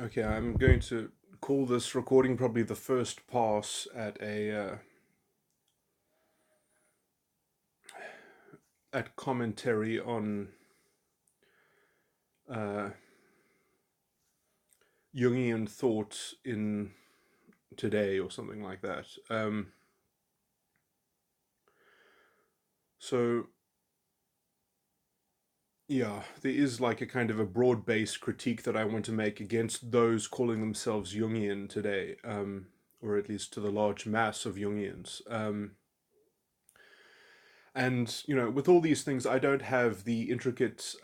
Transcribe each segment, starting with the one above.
Okay, I'm going to call this recording probably the first pass at commentary on uh, Jungian thought in today or something like that. So yeah, there is like a kind of a broad-based critique that I want to make against those calling themselves Jungian today, or at least to the large mass of Jungians. And with all these things, I don't have the intricate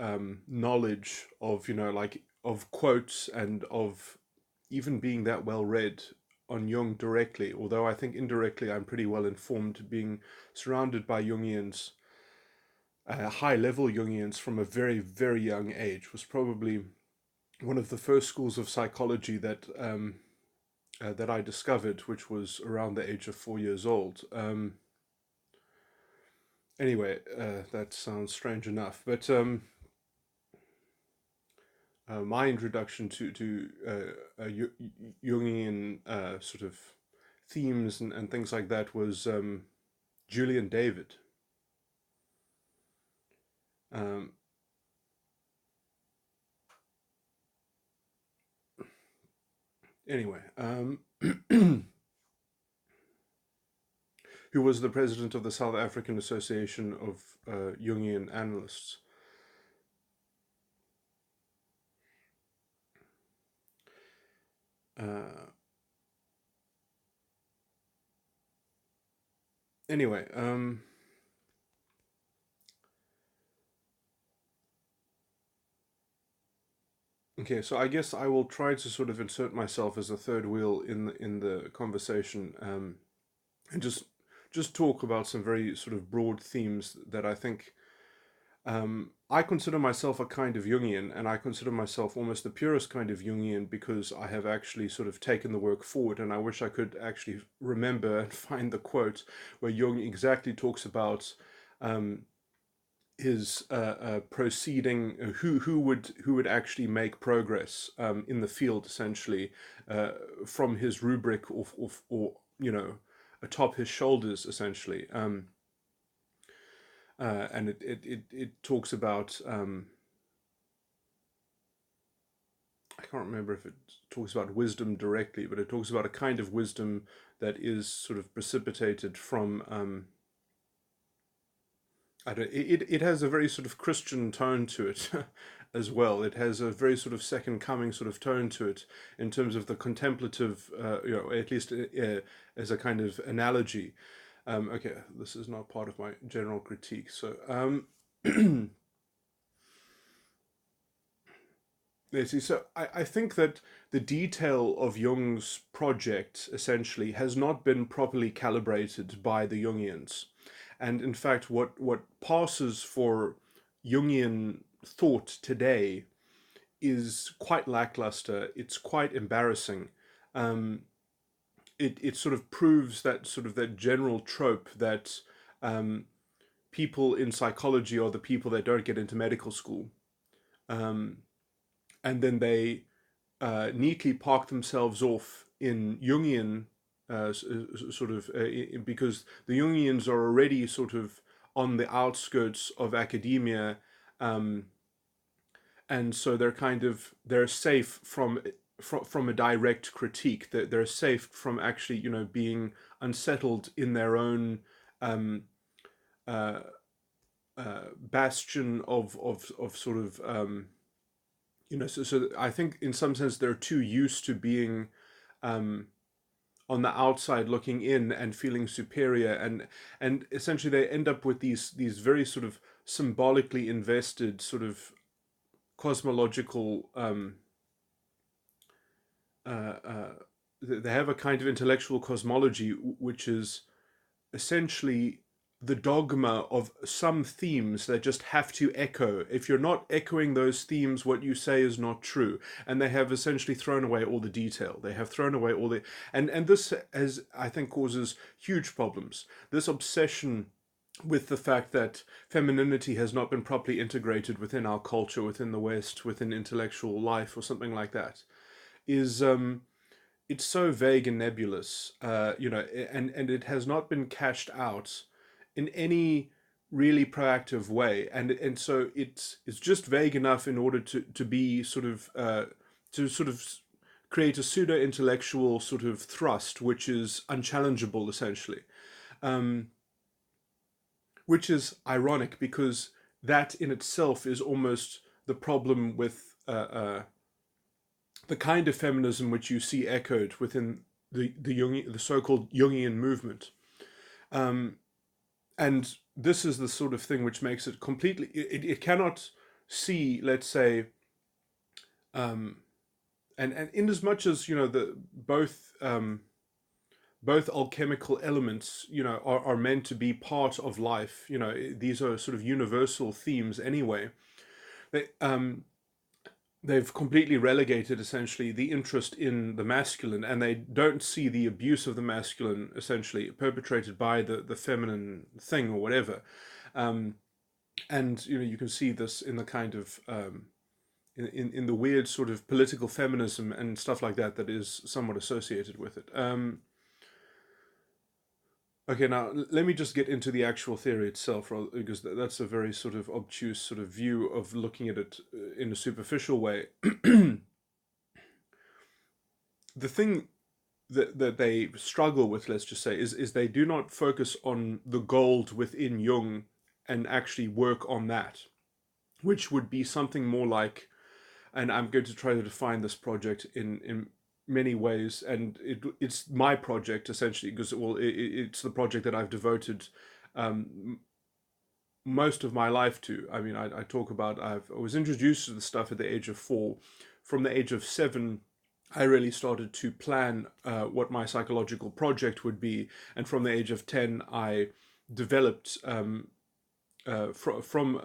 knowledge of like of quotes and of even being that well read on Jung directly, although I think indirectly I'm pretty well informed, being surrounded by Jungians, high level Jungians from a very, very young age was probably one of the first schools of psychology that I discovered, which was around the age of 4 years old. Anyway, that sounds strange enough, but my introduction to Jungian sort of themes and things like that was Julian David. Um, anyway, who was the president of the South African Association of Jungian Analysts. Uh, anyway, okay, so I guess I will try to sort of insert myself as a third wheel in the conversation, and just talk about some very sort of broad themes that I think I consider myself a kind of Jungian, and I consider myself almost the purest kind of Jungian because I have actually sort of taken the work forward, and I wish I could actually remember and find the quote where Jung exactly talks about his proceeding, who would actually make progress in the field, essentially, from his rubric or atop his shoulders, essentially. And it talks about I can't remember if it talks about wisdom directly, but it talks about a kind of wisdom that is sort of precipitated from it has a very sort of Christian tone to it as well. It has a very sort of second coming sort of tone to it in terms of the contemplative, at least as a kind of analogy. Okay, this is not part of my general critique. So let's see. So I think that the detail of Jung's project essentially has not been properly calibrated by the Jungians. And in fact, what passes for Jungian thought today is quite lackluster. It's quite embarrassing. Um, it sort of proves that sort of that general trope that um, people in psychology are the people that don't get into medical school. Um, and then they neatly park themselves off in Jungian sort of because the Jungians are already sort of on the outskirts of academia, um, and so they're safe from a direct critique. They're safe from actually being unsettled in their own um, uh, bastion of sort of so I think in some sense they're too used to being um, on the outside looking in and feeling superior, and essentially they end up with these very sort of symbolically invested sort of cosmological they have a kind of intellectual cosmology which is essentially the dogma of some themes that just have to echo. If you're not echoing those themes, what you say is not true. And they have essentially thrown away all the detail. They have thrown away all the and this has I think causes huge problems. This obsession with the fact that femininity has not been properly integrated within our culture, within the West, within intellectual life, or something like that, is it's so vague and nebulous, and it has not been cashed out in any really proactive way, and so it's just vague enough in order to be sort of to sort of create a pseudo intellectual sort of thrust, which is unchallengeable essentially, um, which is ironic because that in itself is almost the problem with the kind of feminism which you see echoed within the so-called Jungian movement. Um, and this is the sort of thing which makes it completely, it cannot see, let's say, um, and in as much as, the both alchemical elements, are meant to be part of life, these are sort of universal themes anyway. They, they've completely relegated essentially the interest in the masculine, and they don't see the abuse of the masculine essentially perpetrated by the feminine thing or whatever. um, and you can see this in the kind of in the weird sort of political feminism and stuff like that that is somewhat associated with it. Okay, now let me just get into the actual theory itself, because that's a very sort of obtuse sort of view of looking at it in a superficial way. The thing that they struggle with, let's just say, is they do not focus on the gold within Jung and actually work on that, which would be something more like, and I'm going to try to define this project in many ways, and it's my project essentially because, well, it's the project that I've devoted um, most of my life to. I mean, I talk about I was introduced to the stuff at the age of 4. From the age of 7, I really started to plan what my psychological project would be, and from the age of 10, I developed from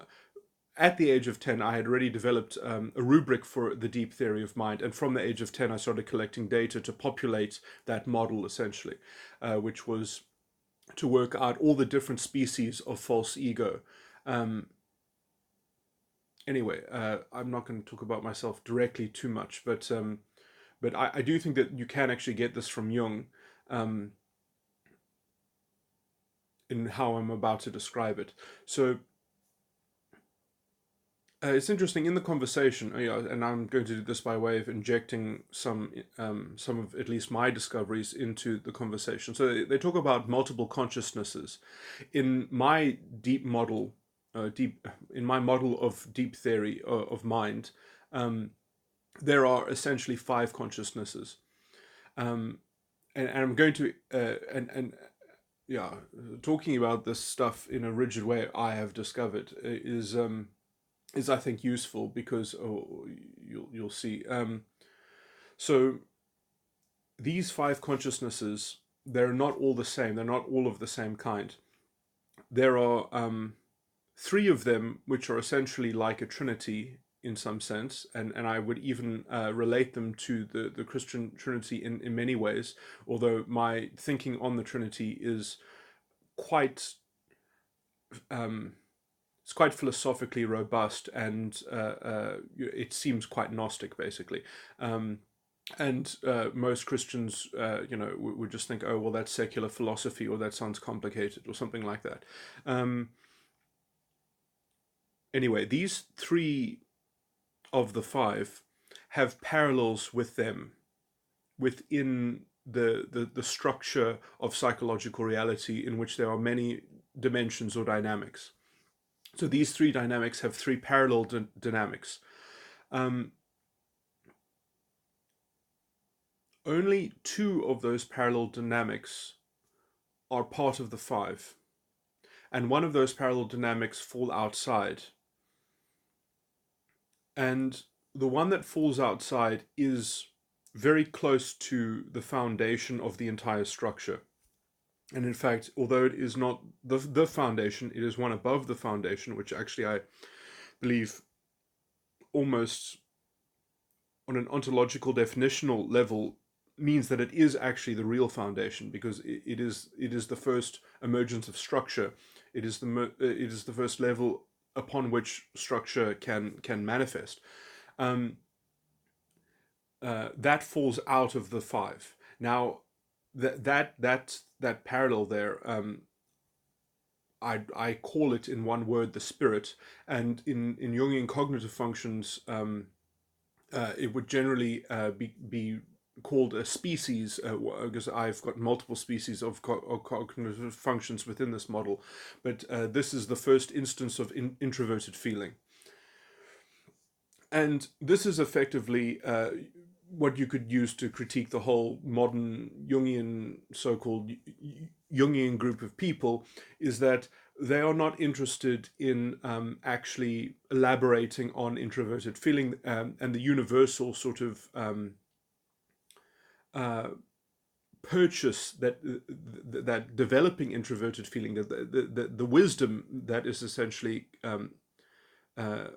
at the age of 10, I had already developed a rubric for the deep theory of mind. And from the age of 10, I started collecting data to populate that model, essentially, which was to work out all the different species of false ego. Um, anyway, I'm not going to talk about myself directly too much, but I do think that you can actually get this from Jung, um, in how I'm about to describe it. So it's interesting in the conversation, and I'm going to do this by way of injecting some of at least my discoveries into the conversation. So they talk about multiple consciousnesses. In my deep model, deep in my model of deep theory of mind, um, there are essentially 5 consciousnesses, um, and I'm going to and yeah, talking about this stuff in a rigid way I have discovered is I think useful because you'll see. So these 5 consciousnesses, they're not all the same. They're not all of the same kind. There are 3 of them which are essentially like a trinity in some sense, and I would even relate them to the Christian Trinity in many ways, although my thinking on the Trinity is quite um, it's quite philosophically robust, and it seems quite Gnostic, basically. And most Christians, would just think, oh, well, that's secular philosophy, or that sounds complicated, or something like that. Um, anyway, these 3 of the 5 have parallels with them within the structure of psychological reality, in which there are many dimensions or dynamics. So these 3 dynamics have 3 parallel dynamics. Um, only 2 of those parallel dynamics are part of the 5, and one of those parallel dynamics fall outside. And the one that falls outside is very close to the foundation of the entire structure. And in fact, although it is not the foundation, it is one above the foundation, which actually I believe almost on an ontological definitional level means that it is actually the real foundation, because it is the first emergence of structure. It is the first level upon which structure can manifest. Um, that falls out of the five. Now, that parallel there, I call it in one word the spirit, and in Jungian cognitive functions, it would generally be called a species, because I've got multiple species of cognitive functions within this model, but this is the first instance of introverted feeling. And this is effectively what you could use to critique the whole modern Jungian, so-called Jungian group of people, is that they are not interested in actually elaborating on introverted feeling, and the universal sort of uh, purchase that developing introverted feeling, the wisdom that is essentially uh,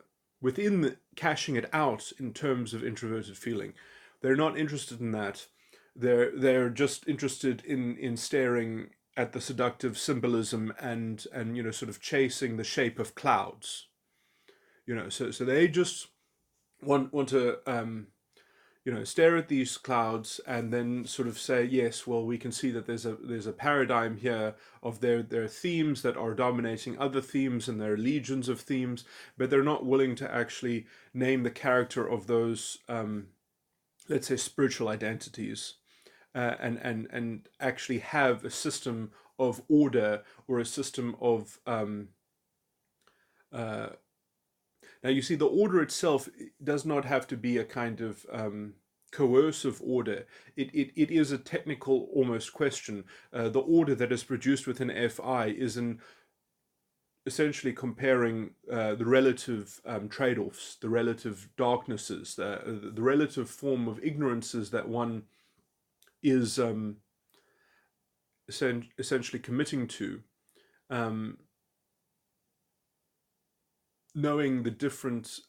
within cashing it out in terms of introverted feeling. They're not interested in that. They're just interested in staring at the seductive symbolism and sort of chasing the shape of clouds. So they just want to stare at these clouds and then sort of say, yes, well, we can see that there's a paradigm here of their themes that are dominating other themes, and there are legions of themes, but they're not willing to actually name the character of those, let's say, spiritual identities, and actually have a system of order or a system of uh, now, you see, the order itself does not have to be a kind of coercive order. It is a technical almost question. The order that is produced within FI is essentially comparing the relative trade-offs, the relative darknesses, the relative form of ignorances that one is essentially committing to. Um, Knowing the different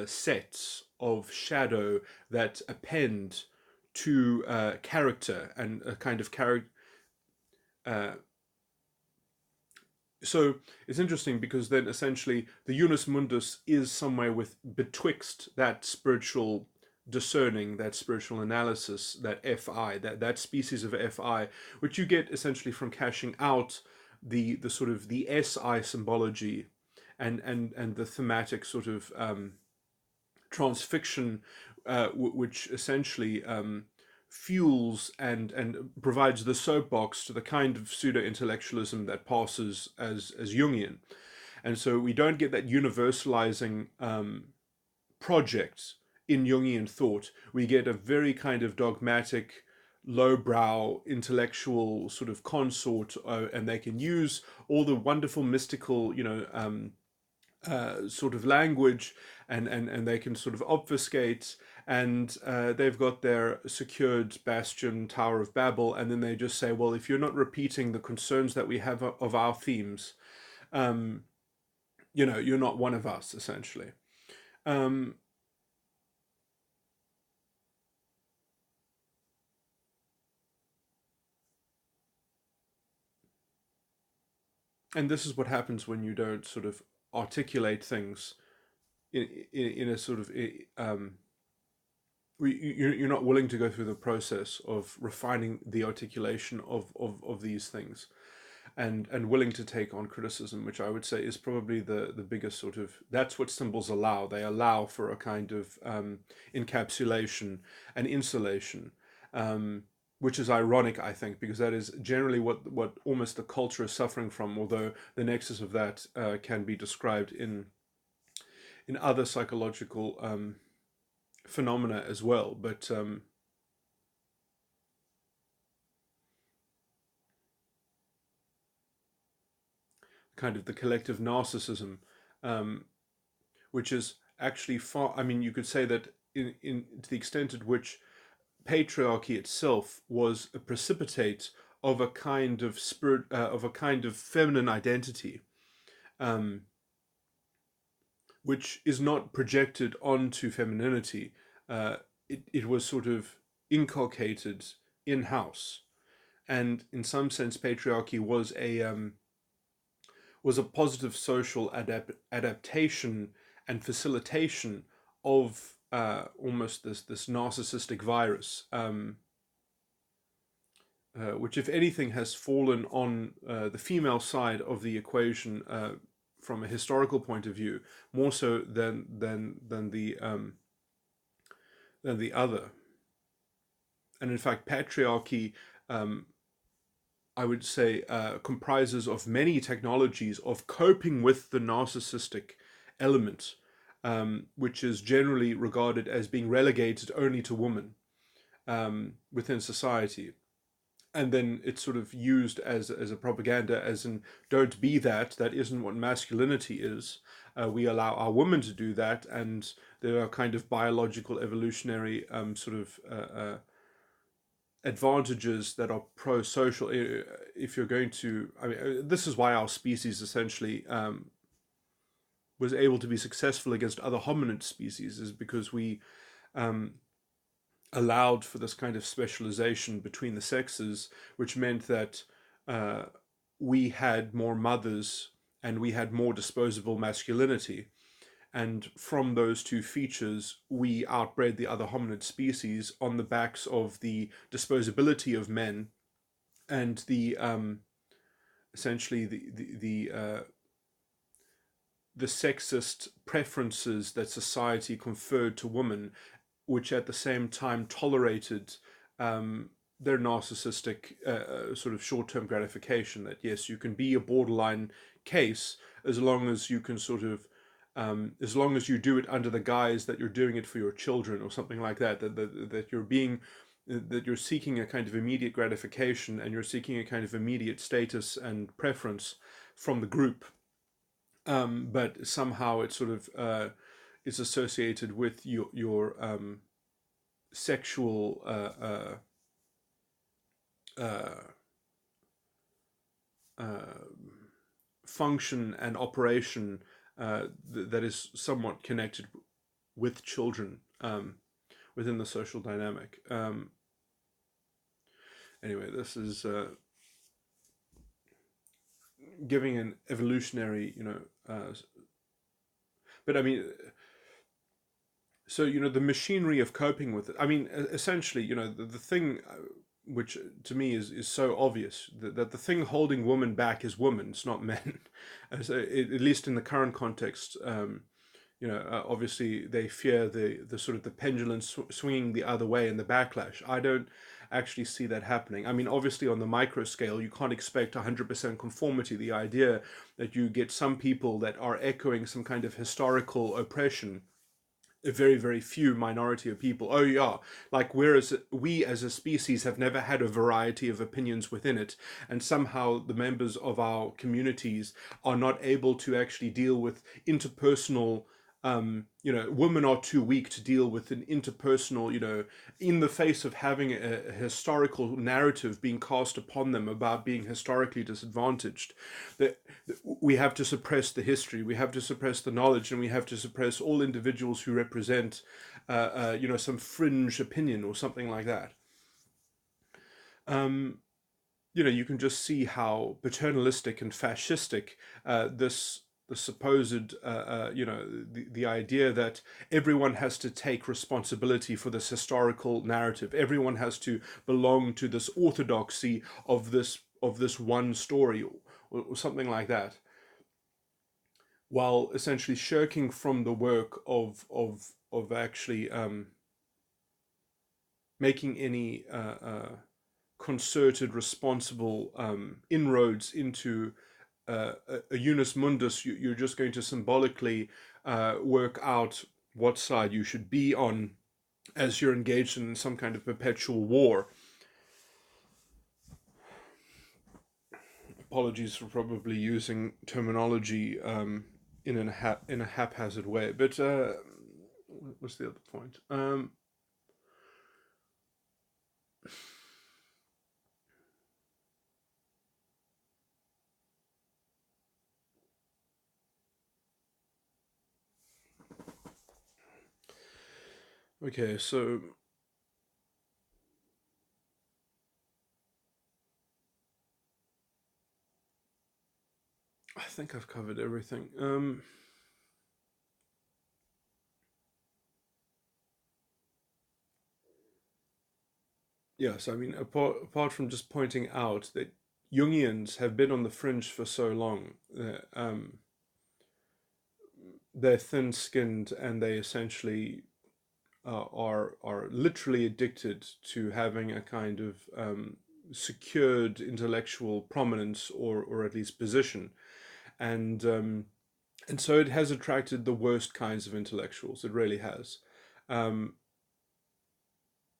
sets of shadow that append to character and a kind of character. Uh, so it's interesting because then essentially the unus mundus is somewhere with betwixt that spiritual discerning, that spiritual analysis, that FI, that species of FI, which you get essentially from cashing out the sort of the SI symbology and the thematic sort of transfiction, which essentially fuels and provides the soapbox to the kind of pseudo intellectualism that passes as Jungian. And so we don't get that universalizing project in Jungian thought. We get a very kind of dogmatic, lowbrow intellectual sort of consort, and they can use all the wonderful mystical, sort of language, and they can sort of obfuscate, and they've got their secured bastion, Tower of Babel, and then they just say, well, if you're not repeating the concerns that we have of our themes, um, you're not one of us, essentially. Um, and this is what happens when you don't sort of articulate things in a sort of you're not willing to go through the process of refining the articulation of these things, and willing to take on criticism, which I would say is probably the biggest sort of, that's what symbols allow. They allow for a kind of encapsulation and insulation, which is ironic, I think, because that is generally what almost the culture is suffering from, although the nexus of that can be described in other psychological phenomena as well. But kind of the collective narcissism, um, which is actually far. I mean, you could say that in to the extent at which patriarchy itself was a precipitate of a kind of spirit, of a kind of feminine identity, um, which is not projected onto femininity. It was sort of inculcated in house, and in some sense, patriarchy was a positive social adaptation and facilitation of almost this narcissistic virus, which, if anything, has fallen on the female side of the equation from a historical point of view, more so than the other. And in fact, patriarchy, um, I would say, comprises of many technologies of coping with the narcissistic element, which is generally regarded as being relegated only to women within society. And then it's sort of used as a propaganda, as in, don't be that. That isn't what masculinity is. We allow our women to do that, and there are kind of biological, evolutionary sort of advantages that are pro-social. If you're going to, I mean, this is why our species essentially was able to be successful against other hominid species, is because we um, allowed for this kind of specialization between the sexes, which meant that uh, we had more mothers and we had more disposable masculinity. And from those two features, we outbred the other hominid species on the backs of the disposability of men and the essentially the sexist preferences that society conferred to women, which at the same time tolerated their narcissistic sort of short-term gratification. That yes, you can be a borderline case as long as you can sort of as long as you do it under the guise that you're doing it for your children or something like that. That you're being that you're seeking a kind of immediate gratification and you're seeking a kind of immediate status and preference from the group, but somehow it sort of is associated with your sexual uh, uh, function and operation that is somewhat connected with children within the social dynamic. Anyway, this is giving an evolutionary, but I mean, so the machinery of coping with it. I mean, essentially, the thing which to me is so obvious, that the thing holding women back is women, it's not men. So at least in the current context, obviously they fear the sort of the pendulum swinging the other way and the backlash. I don't actually see that happening. I mean, obviously on the micro scale, you can't expect 100% conformity. The idea that you get some people that are echoing some kind of historical oppression, a very, very few minority of people. Oh yeah, like whereas we as a species have never had a variety of opinions within it, and somehow the members of our communities are not able to actually deal with interpersonal. Women are too weak to deal with an interpersonal, in the face of having a historical narrative being cast upon them about being historically disadvantaged. That we have to suppress the history, we have to suppress the knowledge, and we have to suppress all individuals who represent, some fringe opinion or something like that. You can just see how paternalistic and fascistic this the supposed the idea that everyone has to take responsibility for this historical narrative, everyone has to belong to this orthodoxy of this one story, or something like that, while essentially shirking from the work of actually making any concerted, responsible inroads into a unus mundus. You're just going to symbolically work out what side you should be on as you're engaged in some kind of perpetual war. Apologies for probably using terminology in a haphazard way, but what's the other point? Okay, so I think I've covered everything. Yes, I mean, apart from just pointing out that Jungians have been on the fringe for so long, they're thin-skinned and they essentially are literally addicted to having a kind of secured intellectual prominence or at least position, and and so it has attracted the worst kinds of intellectuals. It really has. Um,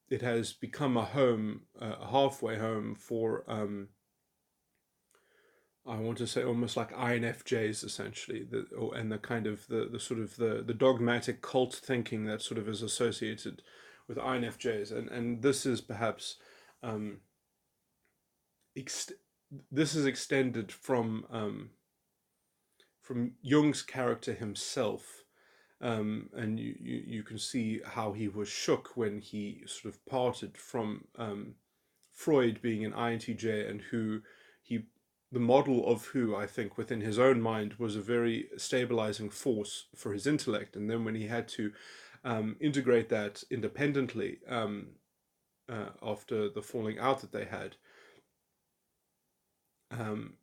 it has become a home, a halfway home for I want to say almost like INFJs essentially, and the kind of the sort of the dogmatic cult thinking that sort of is associated with INFJs, and this is perhaps um, ex- this is extended from Jung's character himself, and you can see how he was shook when he sort of parted from Freud being an INTJ, and who he the model of who I think within his own mind was a very stabilizing force for his intellect, and then when he had to integrate that independently after the falling out that they had, um,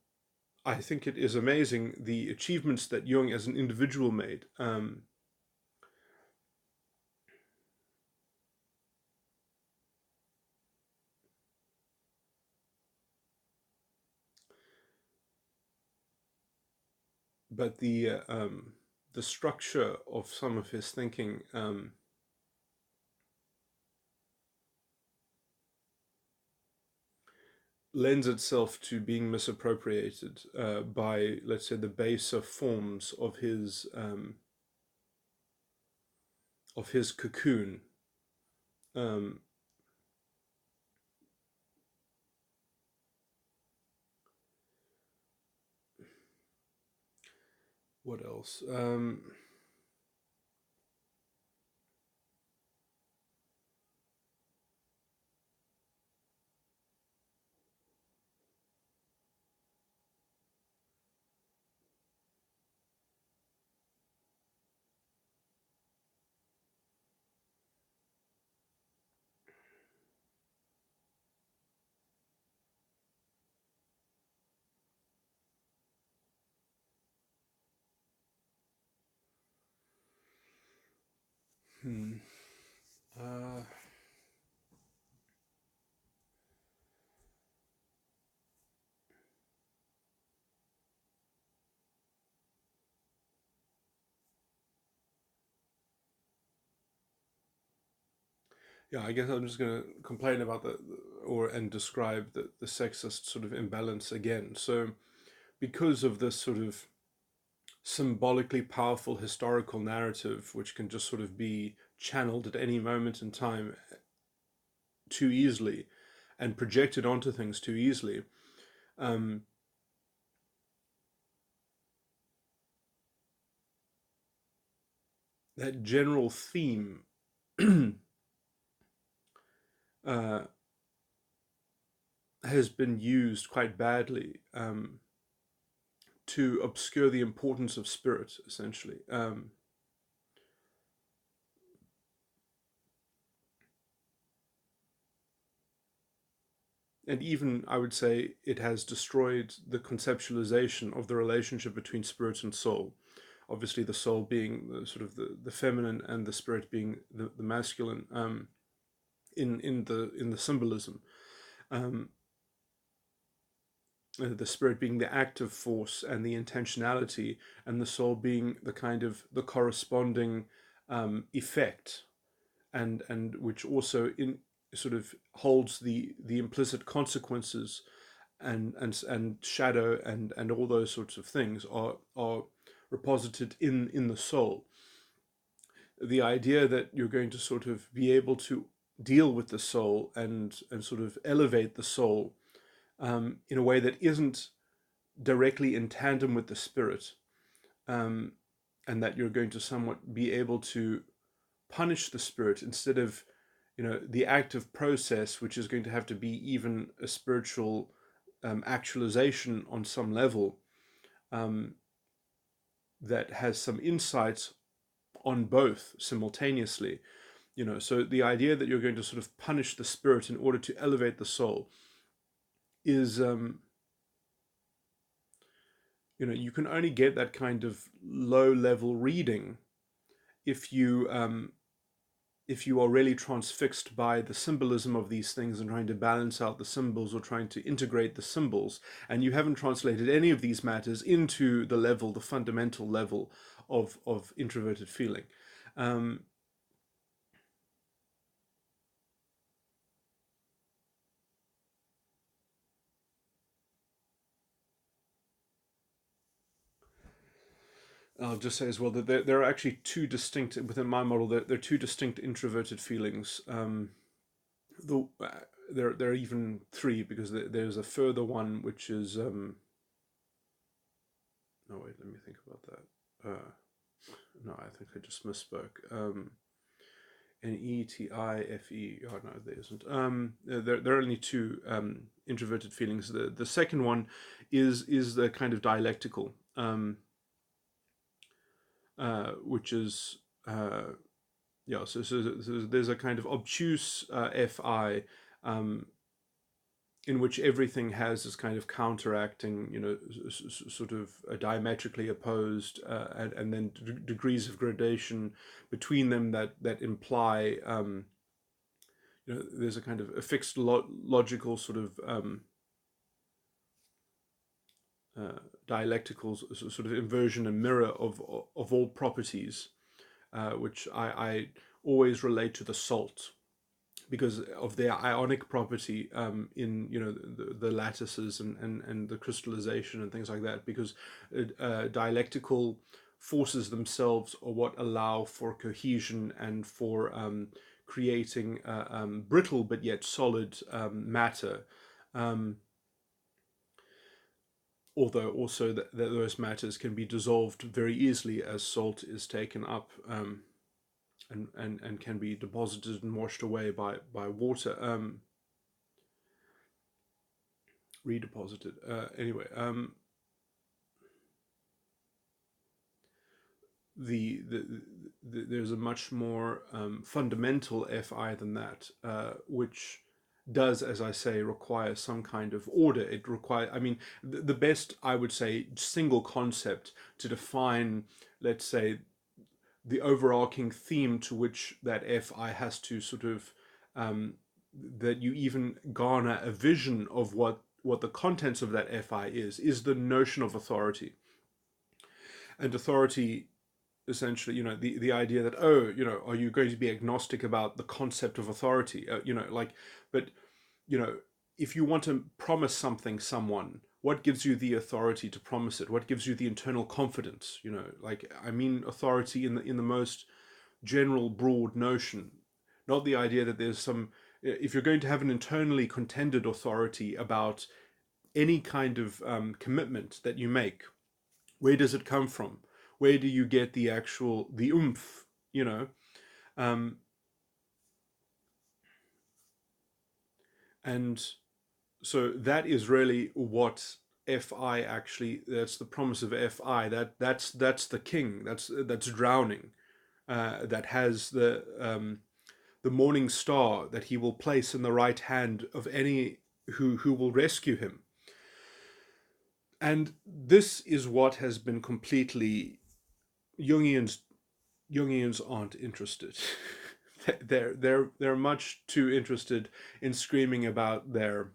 I think it is amazing the achievements that Jung as an individual made. But the structure of some of his thinking lends itself to being misappropriated by, let's say, the baser forms of his cocoon. Um, what else? Hmm. Uh, yeah, I guess I'm just going to complain about or and describe the sexist sort of imbalance again. So, because of this sort of symbolically powerful historical narrative, which can just sort of be channeled at any moment in time too easily and projected onto things too easily, um, that general theme uh, has been used quite badly to obscure the importance of spirit, essentially. And even, I would say, it has destroyed the conceptualization of the relationship between spirit and soul. Obviously, the soul being the sort of the feminine and the spirit being the masculine in the symbolism. Um, the spirit being the active force and the intentionality, and the soul being the kind of the corresponding effect, and which also in sort of holds the implicit consequences and shadow and all those sorts of things are reposited in the soul. The idea that you're going to sort of be able to deal with the soul and sort of elevate the soul in a way that isn't directly in tandem with the spirit, um, and that you're going to somewhat be able to punish the spirit instead of, the active process, which is going to have to be even a spiritual actualization on some level, um, that has some insights on both simultaneously. So the idea that you're going to sort of punish the spirit in order to elevate the soul is, you can only get that kind of low level reading if you are really transfixed by the symbolism of these things and trying to balance out the symbols or trying to integrate the symbols, and you haven't translated any of these matters into the fundamental level of introverted feeling. Um, I'll just say as well that there are actually two distinct, within my model, there are two distinct introverted feelings. The, there are even three, because there's a further one which is, no, wait, let me think about that. No, I think I just misspoke. Netife. Oh no, there isn't. There are only two introverted feelings. The second one is the kind of dialectical, which is, yeah. So there's a kind of obtuse fi, in which everything has this kind of counteracting, sort of diametrically opposed, and then degrees of gradation between them that imply, there's a kind of a fixed logical sort of, dialectical sort of inversion and mirror of all properties, which I always relate to the salt, because of their ionic property, in the lattices and the crystallization and things like that, because dialectical forces themselves are what allow for cohesion and for creating brittle but yet solid matter, although also that those matters can be dissolved very easily as salt is taken up, and can be deposited and washed away by water, redeposited. Anyway, there's a much more fundamental fi than that, which does, as I say, require some kind of order. It requires, I mean, the best, I would say, single concept to define, let's say, the overarching theme to which that fi has to sort of, that you even garner a vision of what the contents of that fi is the notion of authority. And authority, essentially, the idea that, oh, are you going to be agnostic about the concept of authority, but if you want to promise someone, what gives you the authority to promise it? What gives you the internal confidence? I mean authority in the most general, broad notion, not the idea that there's some. If you're going to have an internally contended authority about any kind of commitment that you make, where does it come from? Where do you get the oomph? Um, and so that is really what fi actually. That's the promise of fi. That's the king. That's drowning. That has the morning star that he will place in the right hand of any who will rescue him. And this is what has been completely. Jungians aren't interested. They're much too interested in screaming about their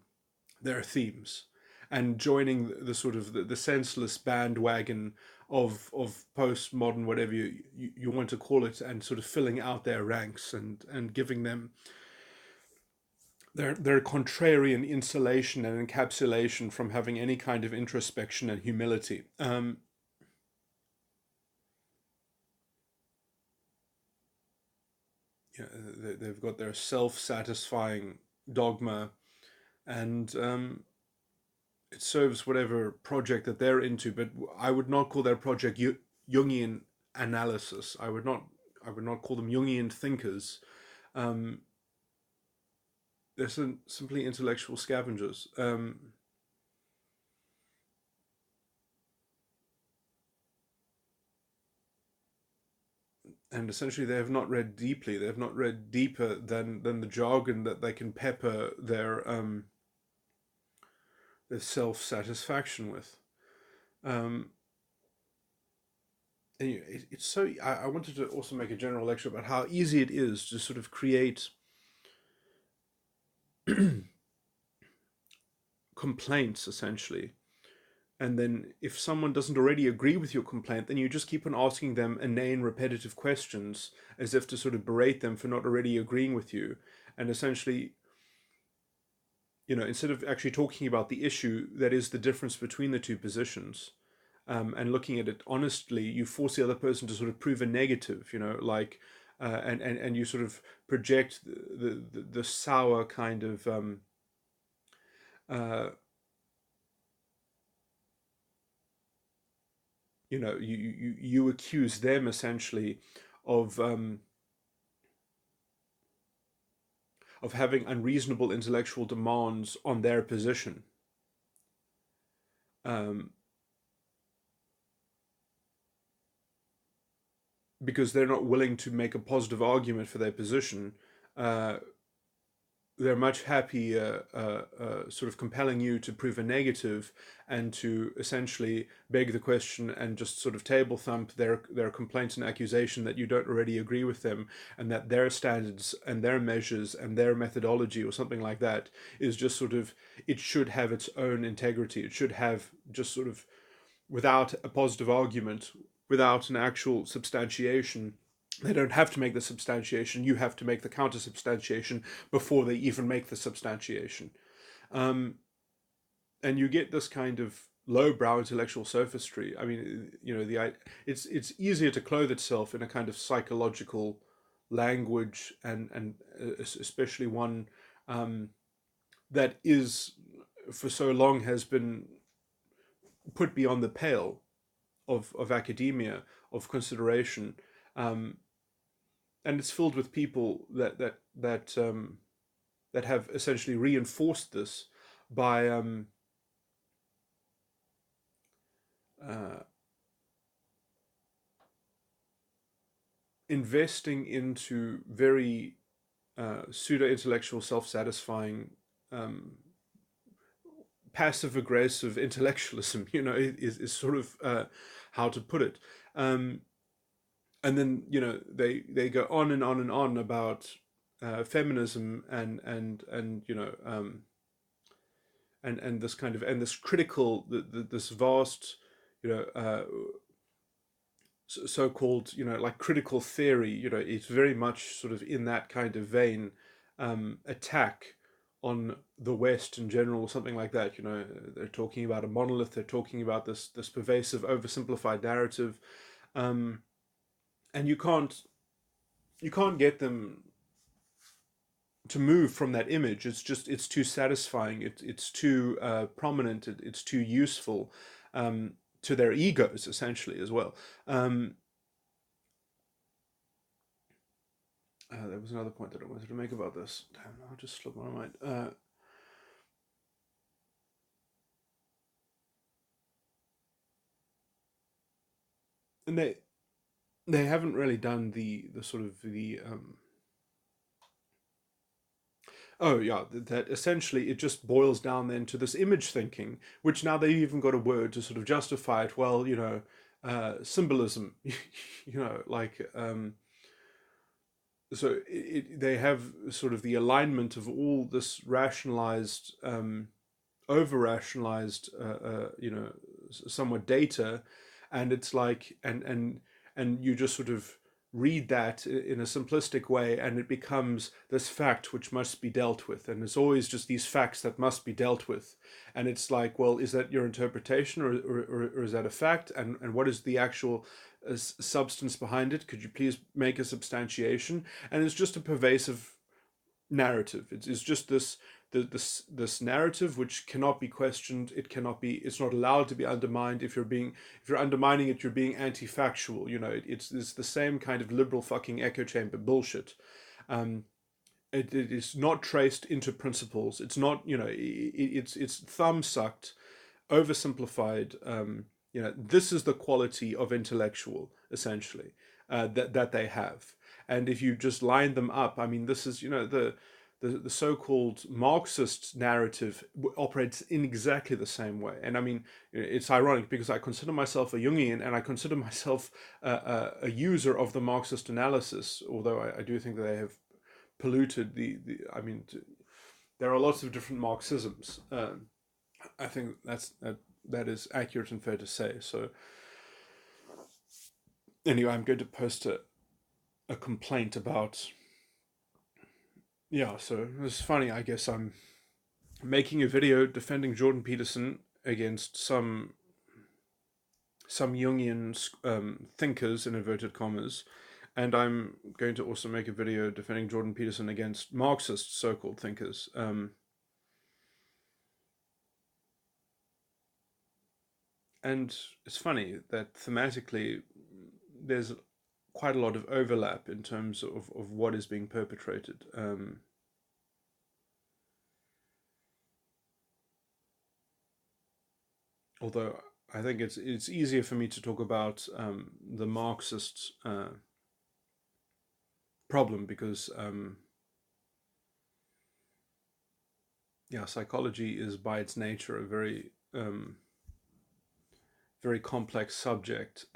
themes and joining the sort of the senseless bandwagon of postmodern, whatever you want to call it, and sort of filling out their ranks and giving them their contrarian insulation and encapsulation from having any kind of introspection and humility. They've got their self-satisfying dogma, and it serves whatever project that they're into. But I would not call their project Jungian analysis. I would not call them Jungian thinkers. Um, they're simply intellectual scavengers. and essentially they have not read deeply. They have not read deeper than the jargon that they can pepper their self satisfaction with. Um, and it's so. I wanted to also make a general lecture about how easy it is to sort of create complaints, essentially. And then if someone doesn't already agree with your complaint, then you just keep on asking them inane, repetitive questions as if to sort of berate them for not already agreeing with you. And essentially, instead of actually talking about the issue that is the difference between the two positions, and looking at it honestly, you force the other person to sort of prove a negative, and you sort of project the sour kind of uh, you accuse them essentially of of having unreasonable intellectual demands on their position. Um, because they're not willing to make a positive argument for their position, uh, they're much happier sort of compelling you to prove a negative and to essentially beg the question and just sort of table thump their complaints and accusation that you don't already agree with them, and that their standards and their measures and their methodology or something like that is just sort of, it should have its own integrity. It should have just sort of, without a positive argument, without an actual substantiation. They don't have to make the substantiation. You have to make the counter substantiation before they even make the substantiation. Um, and you get this kind of lowbrow intellectual sophistry. I mean, it's easier to clothe itself in a kind of psychological language, and especially one that is for so long has been put beyond the pale of academia, of consideration, um, and it's filled with people that have essentially reinforced this by uh, investing into very pseudo intellectual, self satisfying, um, passive aggressive intellectualism. Is sort of how to put it. And then they go on and on and on about feminism and and this kind of, and this critical, this vast, you know so-called, like critical theory. It's very much sort of in that kind of vein, attack on the West in general, or something like that. They're talking about a monolith. They're talking about this pervasive, oversimplified narrative, um, and you can't get them to move from that image. It's too satisfying. It's too prominent. It's too useful, to their egos essentially as well. Um, there was another point that I wanted to make about this. Damn, I just slipped my mind. And they haven't really done the sort of the oh yeah, that essentially it just boils down then to this image thinking, which now they've even got a word to sort of justify it. Well, symbolism, like, so they have sort of the alignment of all this rationalized, over rationalized, somewhat data, and it's like, and you just sort of read that in a simplistic way, and it becomes this fact which must be dealt with, and it's always just these facts that must be dealt with. And it's like, well, is that your interpretation, or is that a fact, and what is the actual substance behind it? Could you please make a substantiation? And it's just a pervasive narrative. It's just this narrative which cannot be questioned. It's not allowed to be undermined. If you're undermining it, you're being anti-factual. It's the same kind of liberal fucking echo chamber bullshit. um it is not traced into principles. It's not, it's thumb sucked, oversimplified. This is the quality of intellectual, essentially. that they have. And if you just line them up, I mean, this is, the so-called Marxist narrative operates in exactly the same way. And I mean, it's ironic because I consider myself a Jungian and I consider myself a user of the Marxist analysis, although I do think that they have polluted I mean, there are lots of different Marxisms. I think that is accurate and fair to say. So anyway, I'm going to post a complaint about. Yeah, so it's funny. I guess I'm making a video defending Jordan Peterson against some Jungian thinkers in inverted commas, and I'm going to also make a video defending Jordan Peterson against Marxist so-called thinkers. And it's funny that thematically there's quite a lot of overlap in terms of what is being perpetrated. Although I think it's easier for me to talk about the Marxist problem because yeah, psychology is by its nature a very complex subject.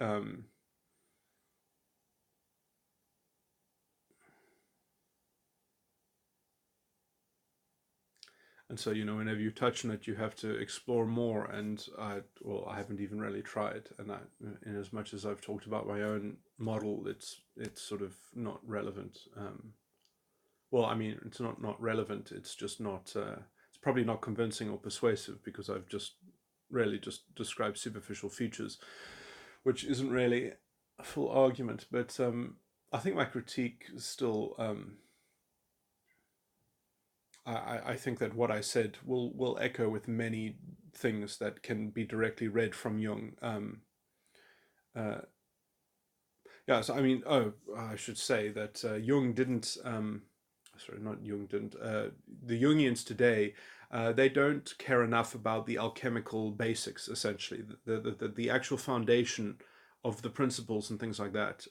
And so, whenever you touch on it, you have to explore more. And I haven't even really tried. And in as much as I've talked about my own model, it's sort of not relevant. Well, I mean, it's not relevant. It's just not. It's probably not convincing or persuasive because I've just really just described superficial features, which isn't really a full argument. But I think my critique is still. I think that what I said will echo with many things that can be directly read from Jung. Uh, yeah, so I mean, I should say that Jung didn't. Sorry, not Jung didn't. The Jungians today, they don't care enough about the alchemical basics. Essentially, the actual foundation of the principles and things like that.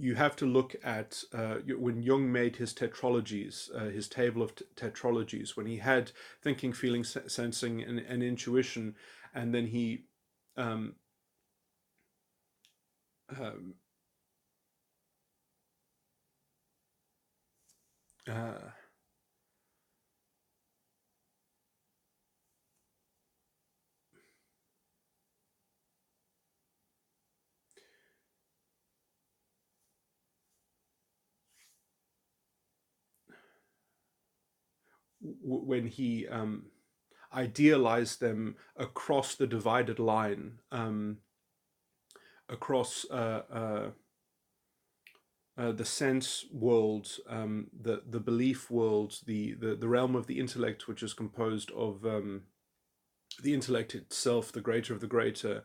You have to look at when Jung made his tetralogies, his table of tetralogies, when he had thinking, feeling, sensing, and intuition, and then he um, um, uh, when he idealized them across the divided line, across the sense world, the belief world, the realm of the intellect, which is composed of the intellect itself, the greater of the greater,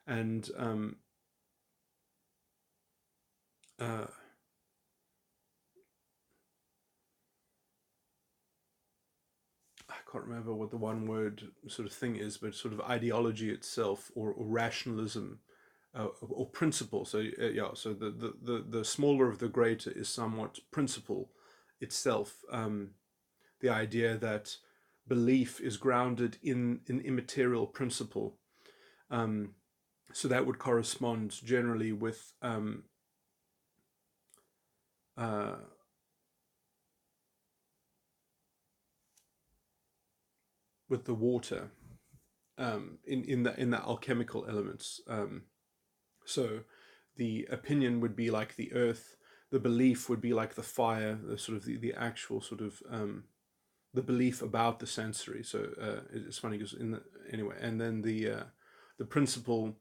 and uh, I can't remember what the one word sort of thing is, but sort of ideology itself or rationalism or principle. So yeah, so the smaller of the greater is somewhat principle itself. The idea that belief is grounded in an immaterial principle. Um, so that would correspond generally uh, with the water in the alchemical elements. So the opinion would be like the earth, the belief would be like the fire, the sort of the actual sort of the belief about the sensory. So it's funny because anyway, and then the principle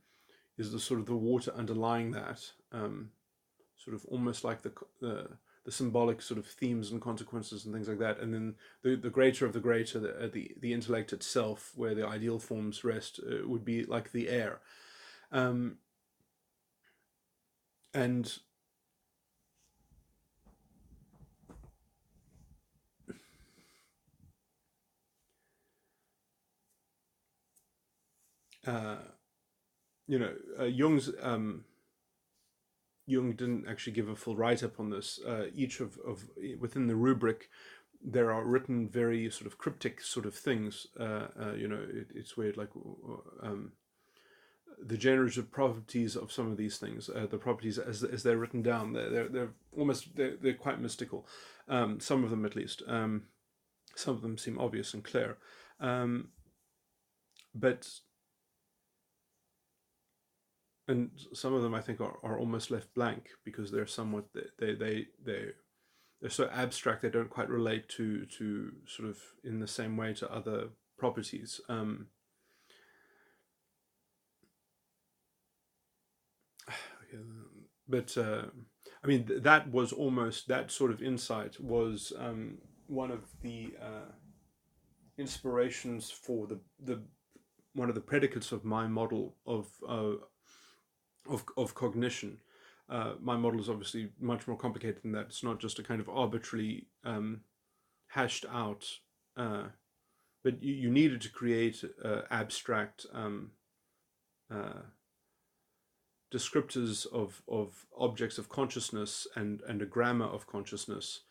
is the sort of the water underlying that, sort of almost like the symbolic sort of themes and consequences and things like that, and then the greater of the greater, the intellect itself, where the ideal forms rest, would be like the air, um, and uh, Jung's Jung didn't actually give a full write-up on this. Each within the rubric, there are written very sort of cryptic sort of things. It's weird, like the generative properties of some of these things, the properties as they're written down, they're quite mystical. Some of them, at least. Some of them seem obvious and clear, but and some of them I think are almost left blank because they're somewhat they're so abstract they don't quite relate to sort of in the same way to other properties. But I mean, that sort of insight was one of the inspirations for the one of the predicates of my model of cognition. My model is obviously much more complicated than that. It's not just a kind of arbitrarily hashed out, but you needed to create abstract descriptors of objects of consciousness and a grammar of consciousness,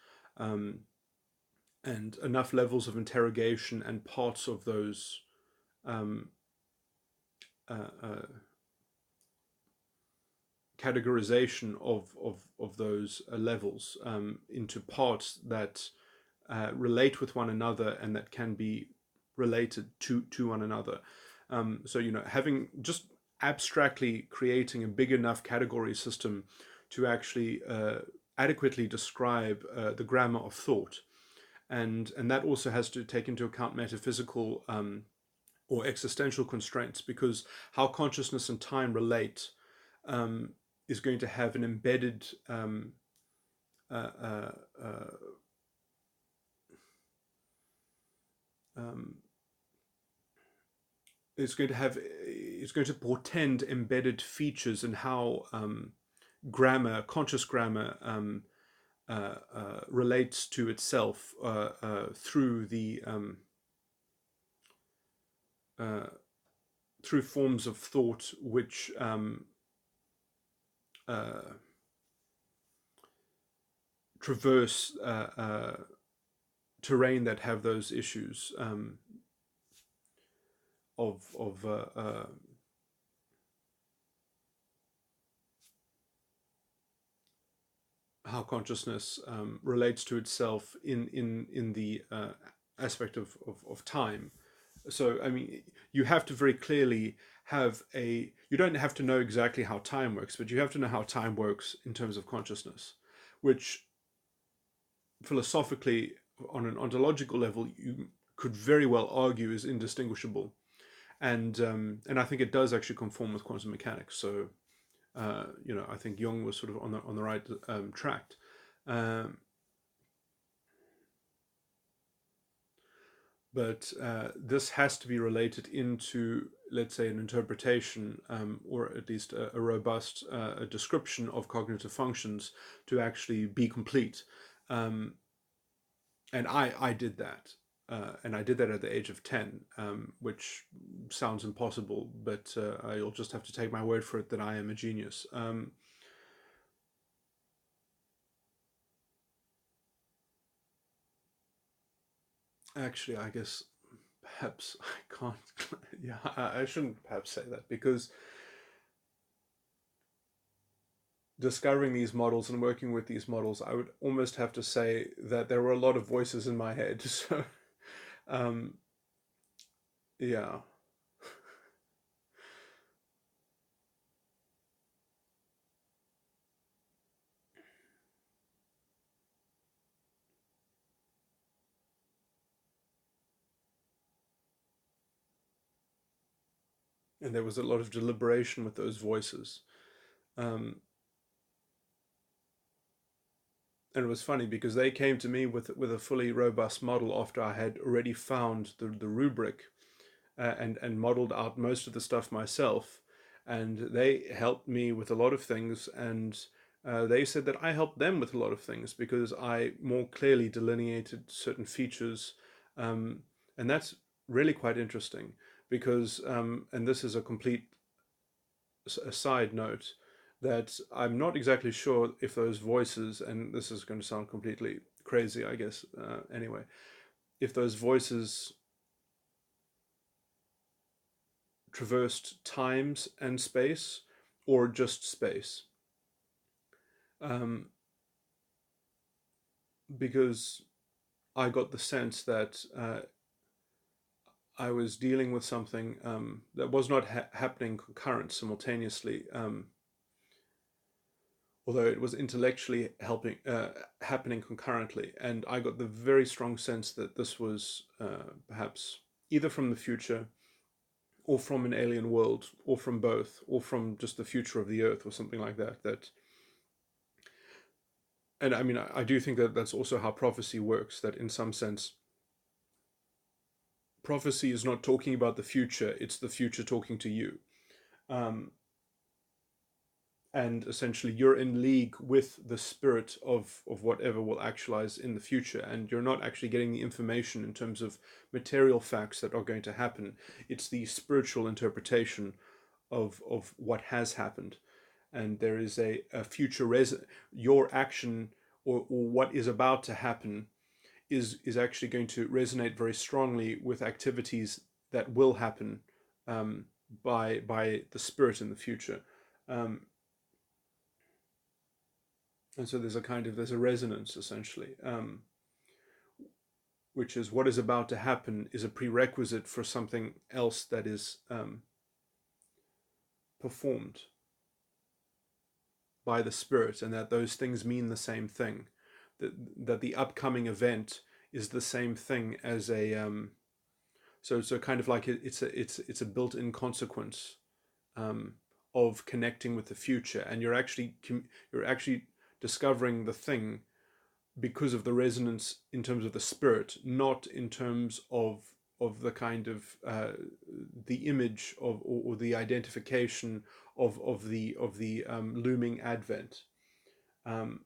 and enough levels of interrogation and parts of those categorization of those levels into parts that relate with one another and that can be related to one another. So having just abstractly creating a big enough category system to actually adequately describe the grammar of thought, and that also has to take into account metaphysical or existential constraints, because how consciousness and time relate is going to have an embedded uh, uh, um, it's going to portend embedded features in how grammar, conscious grammar, relates to itself through the through forms of thought which traverse terrain that have those issues of how consciousness relates to itself in the aspect of time. So I mean, you have to very clearly have you don't have to know exactly how time works, but you have to know how time works in terms of consciousness, which philosophically, on an ontological level, you could very well argue is indistinguishable, and I think it does actually conform with quantum mechanics. So I think Jung was sort of on the right track. But this has to be related into, let's say, an interpretation, or at least a robust description of cognitive functions to actually be complete. And I did that. And I did that at the age of 10, which sounds impossible, but you'll just have to take my word for it that I am a genius. Actually, I guess perhaps I can't. Yeah, I shouldn't perhaps say that, because discovering these models and working with these models, I would almost have to say that there were a lot of voices in my head. So, um, yeah. And there was a lot of deliberation with those voices. Um, and it was funny because they came to me with a fully robust model after I had already found the rubric and modeled out most of the stuff myself. And they helped me with a lot of things, and they said that I helped them with a lot of things because I more clearly delineated certain features, and that's really quite interesting because, and this is a complete a side note. that I'm not exactly sure if those voices, and this is going to sound completely crazy, I guess, anyway, if those voices traversed times and space or just space. Um, because I got the sense that I was dealing with something that was not happening simultaneously, although it was intellectually happening concurrently. And I got the very strong sense that this was perhaps either from the future, or from an alien world, or from both, or from just the future of the Earth, or something like that. And I mean, I do think that that's also how prophecy works. That in some sense, prophecy is not talking about the future; it's the future talking to you. Um, and essentially you're in league with the spirit of whatever will actualize in the future, and you're not actually getting the information in terms of material facts that are going to happen. It's the spiritual interpretation of what has happened, and there is a future your action, or what is about to happen is actually going to resonate very strongly with activities that will happen um, by the spirit in the future. um, and so there's a resonance essentially, which is what is about to happen is a prerequisite for something else that is performed by the spirit, and that those things mean the same thing. That the upcoming event is the same thing as a so kind of like it's a built-in consequence um, of connecting with the future, and you're actually discovering the thing because of the resonance in terms of the spirit, not in terms of the kind of the image or the identification of the looming advent. Um,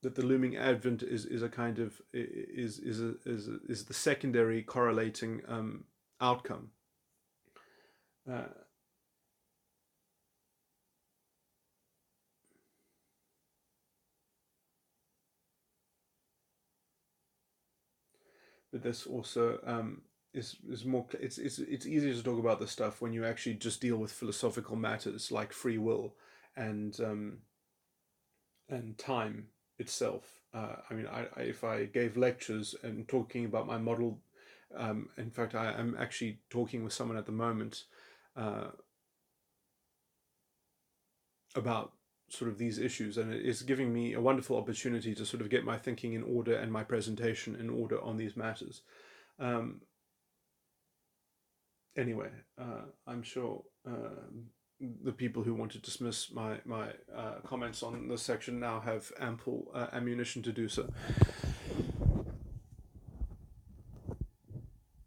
that the looming advent is a kind of is the secondary correlating outcome. Uh, but this also is more. It's easier to talk about this stuff when you actually just deal with philosophical matters like free will and time itself. I mean, if I gave lectures and talking about my model, in fact, I'm actually talking with someone at the moment uh, about sort of these issues, and it is giving me a wonderful opportunity to sort of get my thinking in order and my presentation in order on these matters. Um, anyway, I'm sure the people who want to dismiss my comments on this section now have ample ammunition to do so.